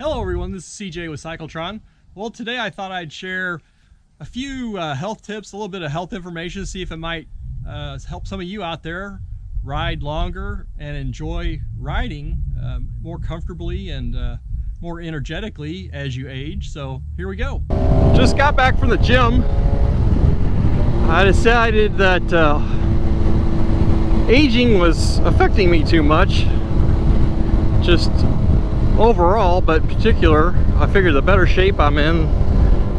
Hello everyone, this is CJ with Cyclotron. Well, today I thought I'd share a few health tips, a little bit of health information, see if it might help some of you out there ride longer and enjoy riding more comfortably and more energetically as you age. So here we go. Just got back from the gym. I decided that aging was affecting me too much, just overall, but particular. I figured the better shape I'm in,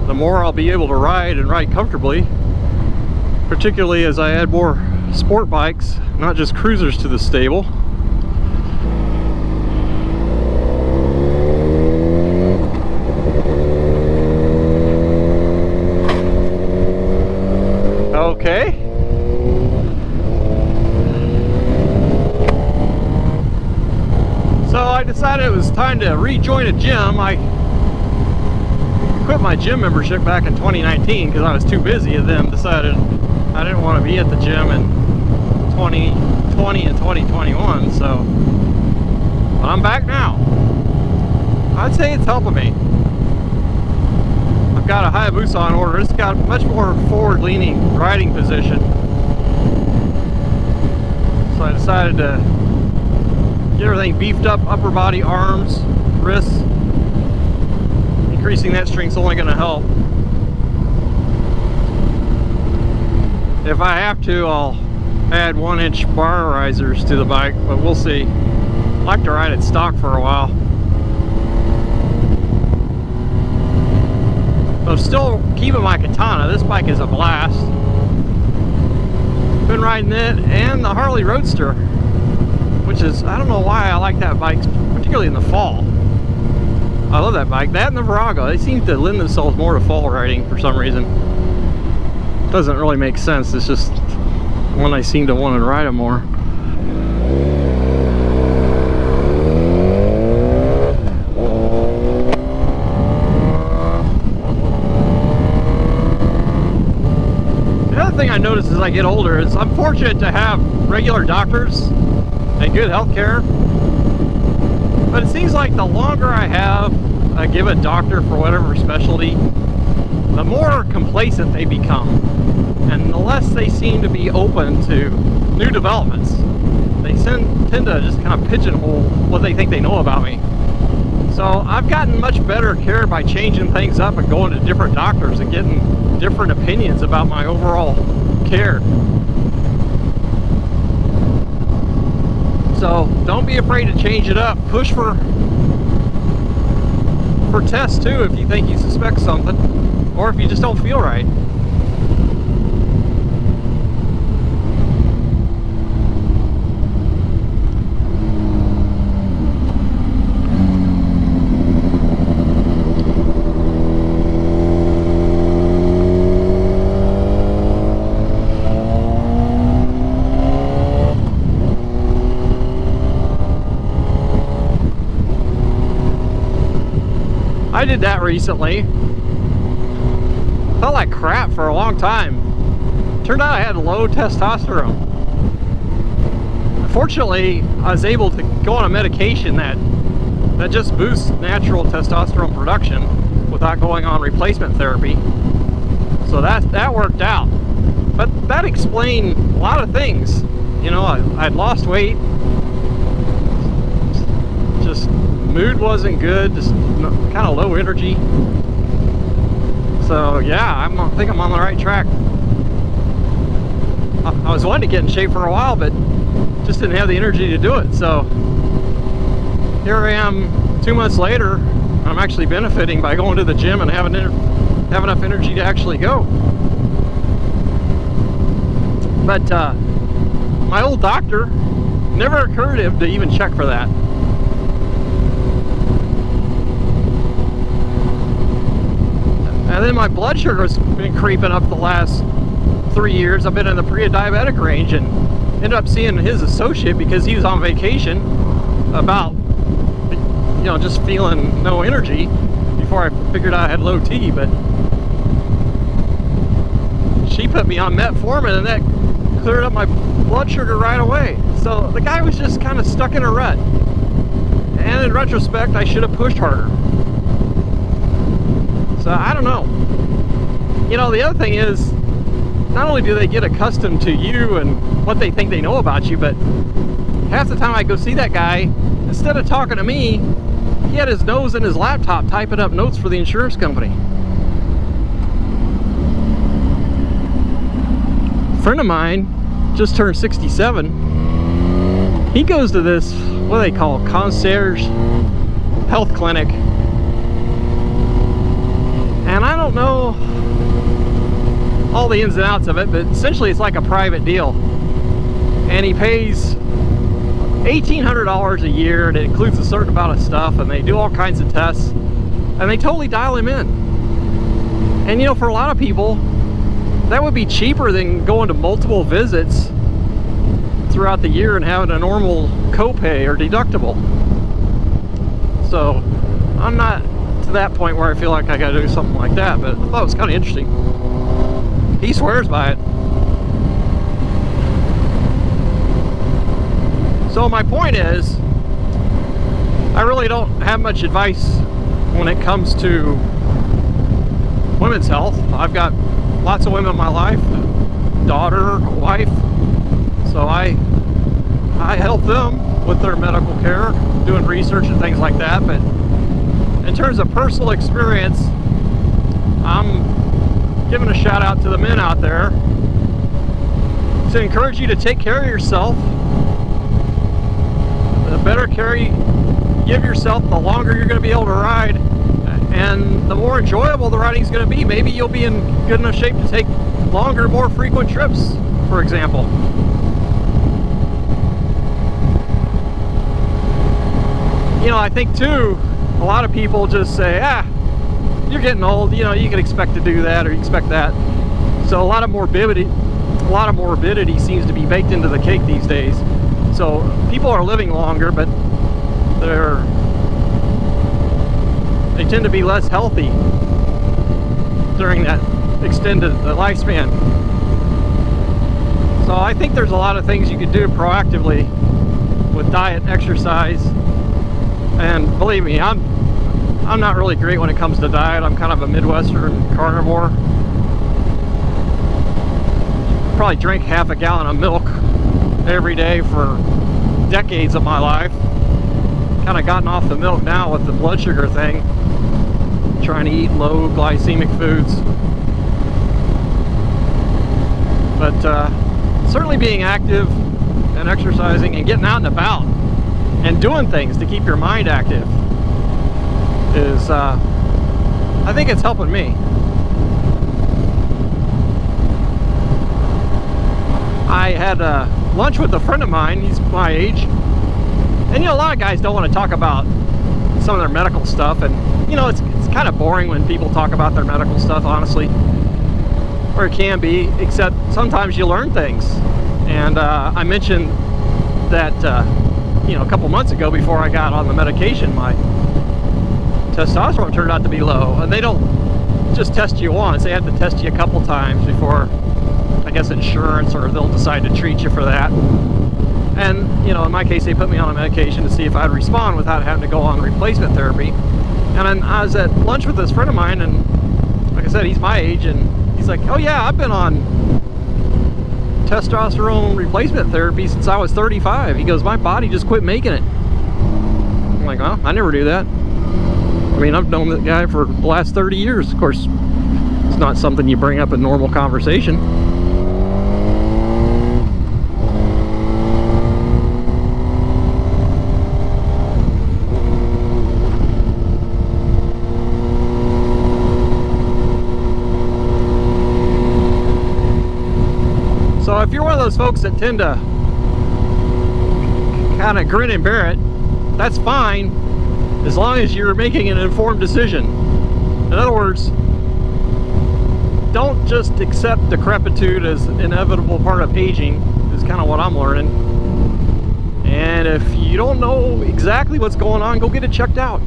the more I'll be able to ride and ride comfortably, particularly as I add more sport bikes, not just cruisers, to the stable. Okay. So I decided it was time to rejoin a gym. I quit my gym membership back in 2019 because I was too busy, and then decided I didn't want to be at the gym in 2020 and 2021. So I'm back now. I'd say it's helping me. I've got a Hayabusa on order. It's got a much more forward-leaning riding position. So I decided to get everything beefed up, upper body, arms, wrists. Increasing that strength's only going to help. If I have to, I'll add 1-inch bar risers to the bike, but we'll see. I like to ride it stock for a while. I'm still keeping my Katana. This bike is a blast. Been riding it and the Harley Roadster, which is, I don't know why I like that bike, particularly in the fall. I love that bike. That and the Virago, they seem to lend themselves more to fall riding for some reason. Doesn't really make sense. It's just when I seem to want to ride them more. Thing I notice as I get older is I'm fortunate to have regular doctors and good health care, but it seems like the longer I have a given doctor for whatever specialty, the more complacent they become, and the less they seem to be open to new developments. They tend to just kind of pigeonhole what they think they know about me. So I've gotten much better care by changing things up and going to different doctors and getting different opinions about my overall care. So don't be afraid to change it up. Push for tests too if you think you suspect something, or if you just don't feel right. I did that recently. Felt like crap for a long time. Turned out I had low testosterone. Fortunately, I was able to go on a medication that just boosts natural testosterone production without going on replacement therapy. So that worked out. But that explained a lot of things. You know, I'd lost weight. Just mood wasn't good, just kind of low energy. So yeah, I think I'm on the right track. I was wanting to get in shape for a while, but just didn't have the energy to do it. So here I am 2 months later. I'm actually benefiting by going to the gym and having enough energy to actually go. But my old doctor, never occurred to him to even check for that. And then my blood sugar's been creeping up the last 3 years. I've been in the pre-diabetic range, and ended up seeing his associate because he was on vacation about, you know, just feeling no energy before I figured out I had low T. But she put me on metformin, and that cleared up my blood sugar right away. So the guy was just kind of stuck in a rut. And in retrospect, I should have pushed harder. So I don't know. You know, the other thing is, not only do they get accustomed to you and what they think they know about you, but half the time I go see that guy, instead of talking to me, he had his nose in his laptop typing up notes for the insurance company. A friend of mine just turned 67. He goes to this, what do they call it, concierge health clinic. And I don't know all the ins and outs of it, but essentially it's like a private deal. And he pays $1,800 a year, and it includes a certain amount of stuff, and they do all kinds of tests, and they totally dial him in. And you know, for a lot of people, that would be cheaper than going to multiple visits throughout the year and having a normal copay or deductible. So I'm not to that point where I feel like I gotta do something like that, but I thought it was kind of interesting. He swears by it. So my point is, I really don't have much advice when it comes to women's health. I've got lots of women in my life, a daughter, a wife, so I help them with their medical care, doing research and things like that. But in terms of personal experience, I'm giving a shout out to the men out there to encourage you to take care of yourself. The better care you give yourself, the longer you're going to be able to ride, and the more enjoyable the riding is going to be. Maybe you'll be in good enough shape to take longer, more frequent trips, for example. You know, I think too, a lot of people just say, you're getting old, you know, you can expect to do that or you expect that. So a lot of morbidity seems to be baked into the cake these days. So people are living longer, but they tend to be less healthy during that extended lifespan. So I think there's a lot of things you could do proactively with diet and exercise. And believe me, I'm not really great when it comes to diet. I'm kind of a Midwestern carnivore. Probably drink half a gallon of milk every day for decades of my life. Kind of gotten off the milk now with the blood sugar thing. Trying to eat low glycemic foods. But certainly being active and exercising and getting out and about and doing things to keep your mind active is, I think it's helping me. I had lunch with a friend of mine, he's my age, and you know, a lot of guys don't want to talk about some of their medical stuff, and you know, it's kind of boring when people talk about their medical stuff, honestly, or it can be, except sometimes you learn things. And I mentioned that you know, a couple months ago, before I got on the medication, my testosterone turned out to be low. And they don't just test you once, they have to test you a couple times before, I guess, insurance, or they'll decide to treat you for that. And you know, in my case, they put me on a medication to see if I'd respond without having to go on replacement therapy. And then I was at lunch with this friend of mine, and like I said, he's my age, and he's like, oh yeah, I've been on testosterone replacement therapy since I was 35. He goes, my body just quit making it. I'm like, well, I never do that. I mean, I've known that guy for the last 30 years. Of course, it's not something you bring up in normal conversation. So if you're one of those folks that tend to kind of grin and bear it, that's fine, as long as you're making an informed decision. In other words, don't just accept decrepitude as an inevitable part of aging, is kind of what I'm learning. And if you don't know exactly what's going on, go get it checked out.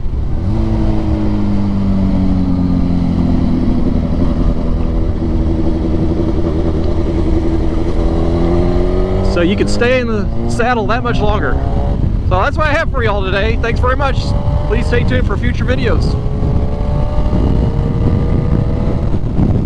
So you can stay in the saddle that much longer. So that's what I have for y'all today. Thanks very much. Please stay tuned for future videos.